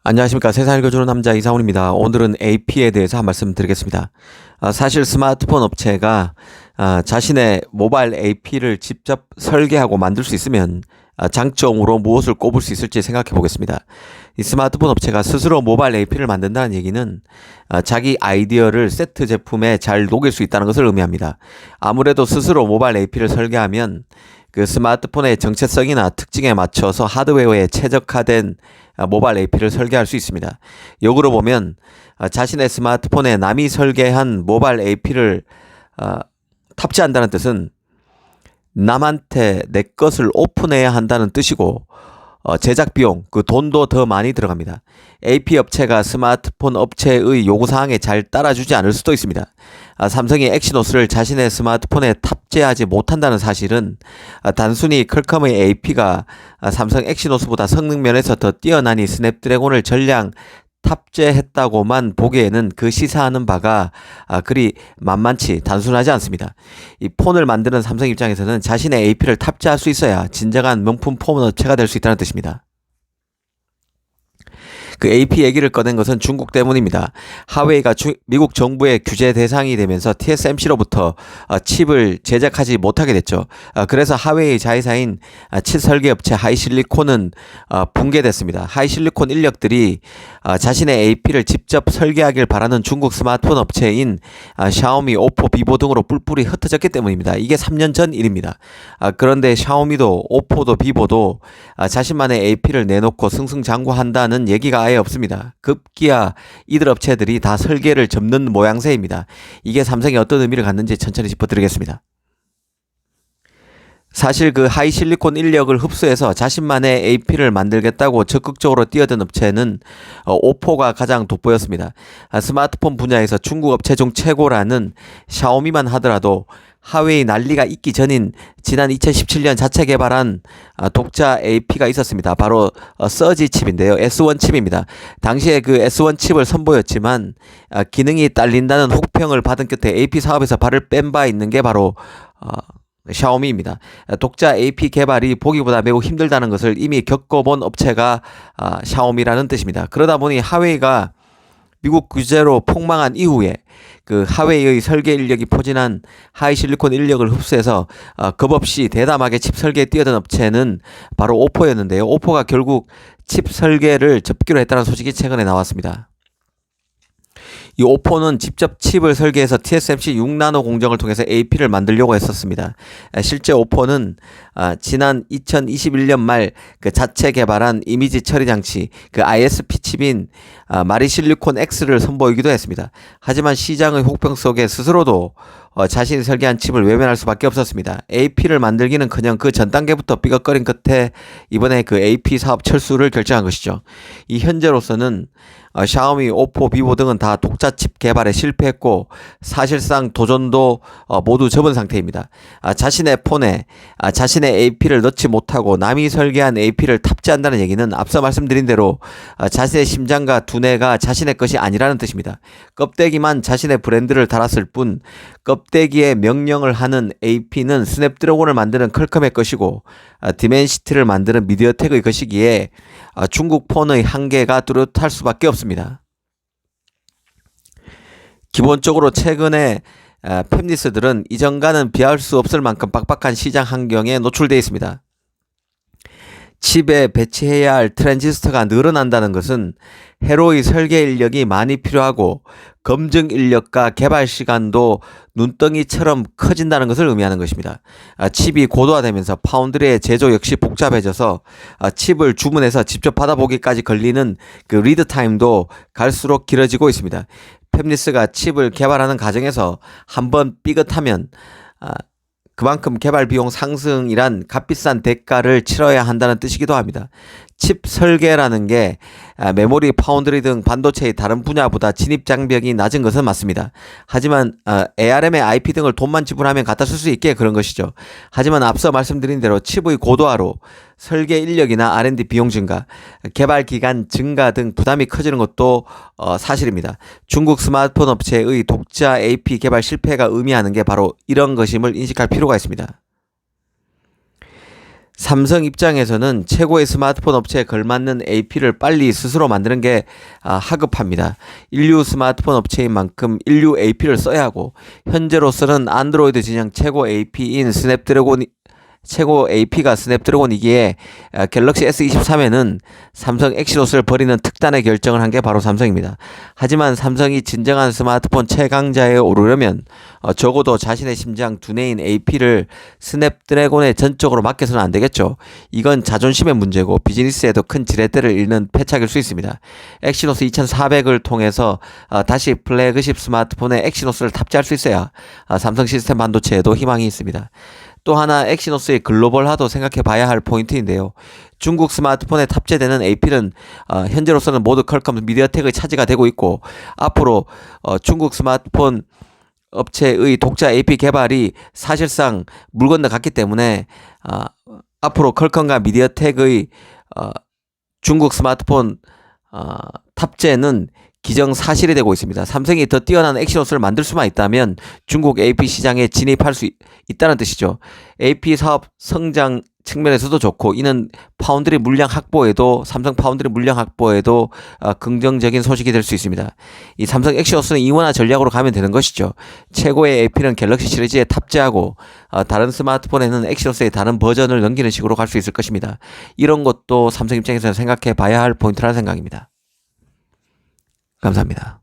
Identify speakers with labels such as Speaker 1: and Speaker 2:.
Speaker 1: 안녕하십니까. 세상을 읽어주는 남자 이상훈입니다. 오늘은 AP에 대해서 한 말씀 드리겠습니다. 사실 스마트폰 업체가 자신의 모바일 AP를 직접 설계하고 만들 수 있으면 장점으로 무엇을 꼽을 수 있을지 생각해 보겠습니다. 이 스마트폰 업체가 스스로 모바일 AP를 만든다는 얘기는 자기 아이디어를 세트 제품에 잘 녹일 수 있다는 것을 의미합니다. 아무래도 스스로 모바일 AP를 설계하면 그 스마트폰의 정체성이나 특징에 맞춰서 하드웨어에 최적화된 모바일 AP를 설계할 수 있습니다. 역으로 보면 자신의 스마트폰에 남이 설계한 모바일 AP를 탑재한다는 뜻은 남한테 내 것을 오픈해야 한다는 뜻이고 제작 비용, 그 돈도 더 많이 들어갑니다. AP 업체가 스마트폰 업체의 요구사항에 잘 따라주지 않을 수도 있습니다. 삼성이 엑시노스를 자신의 스마트폰에 탑재하지 못한다는 사실은 단순히 퀄컴의 AP가 삼성 엑시노스보다 성능 면에서 더 뛰어나니 스냅드래곤을 전량 탑재했다고만 보기에는 그 시사하는 바가 그리 만만치 단순하지 않습니다. 이 폰을 만드는 삼성 입장에서는 자신의 AP를 탑재할 수 있어야 진정한 명품 폰 업체가 될 수 있다는 뜻입니다. 그 AP 얘기를 꺼낸 것은 중국 때문입니다. 하웨이가 미국 정부의 규제 대상이 되면서 TSMC로부터 칩을 제작하지 못하게 됐죠. 그래서 하웨이 자회사인 칩 설계업체 하이실리콘은 붕괴됐습니다. 하이실리콘 인력들이 자신의 AP를 직접 설계하길 바라는 중국 스마트폰 업체인 샤오미, 오포, 비보 등으로 뿔뿔이 흩어졌기 때문입니다. 이게 3년 전 일입니다. 그런데 샤오미도 오포도 비보도 자신만의 AP를 내놓고 승승장구한다는 얘기가 아예 없습니다. 급기야 이들 업체들이 다 설계를 접는 모양새입니다. 이게 삼성이 어떤 의미를 갖는지 천천히 짚어드리겠습니다. 사실 그 하이실리콘 인력을 흡수해서 자신만의 AP를 만들겠다고 적극적으로 뛰어든 업체는 오포가 가장 돋보였습니다. 스마트폰 분야에서 중국 업체 중 최고라는 샤오미만 하더라도 하웨이 난리가 있기 전인 지난 2017년 자체 개발한 독자 AP가 있었습니다. 바로 서지 칩인데요. S1 칩입니다. 당시에 그 S1 칩을 선보였지만 기능이 딸린다는 혹평을 받은 끝에 AP 사업에서 발을 뺀 바 있는 게 바로 샤오미입니다. 독자 AP 개발이 보기보다 매우 힘들다는 것을 이미 겪어본 업체가 샤오미라는 뜻입니다. 그러다 보니 하웨이가 미국 규제로 폭망한 이후에 그 하웨이의 설계 인력이 포진한 하이실리콘 인력을 흡수해서 겁없이 대담하게 칩 설계에 뛰어든 업체는 바로 오포였는데요. 오포가 결국 칩 설계를 접기로 했다는 소식이 최근에 나왔습니다. 이 오포는 직접 칩을 설계해서 TSMC 6나노 공정을 통해서 AP를 만들려고 했었습니다. 실제 오포는 지난 2021년 말 그 자체 개발한 이미지 처리 장치 그 ISP 칩인 마리실리콘 X를 선보이기도 했습니다. 하지만 시장의 혹평 속에 스스로도 자신이 설계한 칩을 외면할 수밖에 없었습니다. AP를 만들기는커녕 그 전 단계부터 삐걱거린 끝에 이번에 그 AP 사업 철수를 결정한 것이죠. 이 현재로서는 샤오미, 오포, 비보 등은 다 독자 칩 개발에 실패했고 사실상 도전도 모두 접은 상태입니다. 자신의 폰에 자신의 AP를 넣지 못하고 남이 설계한 AP를 탑재한다는 얘기는 앞서 말씀드린 대로 자신의 심장과 두뇌가 자신의 것이 아니라는 뜻입니다. 껍데기만 자신의 브랜드를 달았을 뿐 껍데기에 명령을 하는 AP는 스냅드래곤을 만드는 퀄컴의 것이고 디멘시티를 만드는 미디어텍의 것이기에 중국 폰의 한계가 뚜렷할 수밖에 없습니다. 기본적으로 최근에 팹리스들은 이전과는 비할 수 없을 만큼 빡빡한 시장 환경에 노출되어 있습니다. 칩에 배치해야 할 트랜지스터가 늘어난다는 것은 회로의 설계 인력이 많이 필요하고 검증 인력과 개발 시간도 눈덩이처럼 커진다는 것을 의미하는 것입니다. 칩이 고도화되면서 파운드리의 제조 역시 복잡해져서 칩을 주문해서 직접 받아보기까지 걸리는 그 리드 타임도 갈수록 길어지고 있습니다. 팹리스가 칩을 개발하는 과정에서 한번 삐끗하면 그만큼 개발 비용 상승이란 값비싼 대가를 치러야 한다는 뜻이기도 합니다. 칩 설계라는 게 메모리, 파운드리 등 반도체의 다른 분야보다 진입 장벽이 낮은 것은 맞습니다. 하지만 ARM의 IP 등을 돈만 지불하면 갖다 쓸 수 있게 그런 것이죠. 하지만 앞서 말씀드린 대로 칩의 고도화로 설계 인력이나 R&D 비용 증가, 개발 기간 증가 등 부담이 커지는 것도 사실입니다. 중국 스마트폰 업체의 독자 AP 개발 실패가 의미하는 게 바로 이런 것임을 인식할 필요가 있습니다. 삼성 입장에서는 최고의 스마트폰 업체에 걸맞는 AP를 빨리 스스로 만드는 게 하급합니다. 인류 스마트폰 업체인 만큼 인류 AP를 써야 하고, 현재로서는 안드로이드 진영 최고 AP인 최고 AP가 스냅드래곤이기에 갤럭시 S23에는 삼성 엑시노스를 버리는 특단의 결정을 한 게 바로 삼성입니다. 하지만 삼성이 진정한 스마트폰 최강자에 오르려면 적어도 자신의 심장 두뇌인 AP를 스냅드래곤에 전적으로 맡겨서는 안 되겠죠. 이건 자존심의 문제고 비즈니스에도 큰 지렛대를 잃는 패착일 수 있습니다. 엑시노스 2400을 통해서 다시 플래그십 스마트폰에 엑시노스를 탑재할 수 있어야 삼성 시스템 반도체에도 희망이 있습니다. 또 하나 엑시노스의 글로벌화도 생각해 봐야 할 포인트인데요. 중국 스마트폰에 탑재되는 AP는 현재로서는 모두 퀄컴 미디어텍의 차지가 되고 있고, 앞으로 중국 스마트폰 업체의 독자 AP 개발이 사실상 물 건너갔기 때문에 앞으로 퀄컴과 미디어텍의 중국 스마트폰 탑재는 기정사실이 되고 있습니다. 삼성이 더 뛰어난 엑시노스를 만들 수만 있다면 중국 AP 시장에 진입할 수 있다는 뜻이죠. AP 사업 성장 측면에서도 좋고, 이는 파운드리 물량 확보에도, 삼성 파운드리 물량 확보에도 긍정적인 소식이 될 수 있습니다. 이 삼성 엑시노스는 이원화 전략으로 가면 되는 것이죠. 최고의 AP는 갤럭시 시리즈에 탑재하고 다른 스마트폰에는 엑시노스의 다른 버전을 넘기는 식으로 갈 수 있을 것입니다. 이런 것도 삼성 입장에서 생각해 봐야 할 포인트라는 생각입니다. 감사합니다.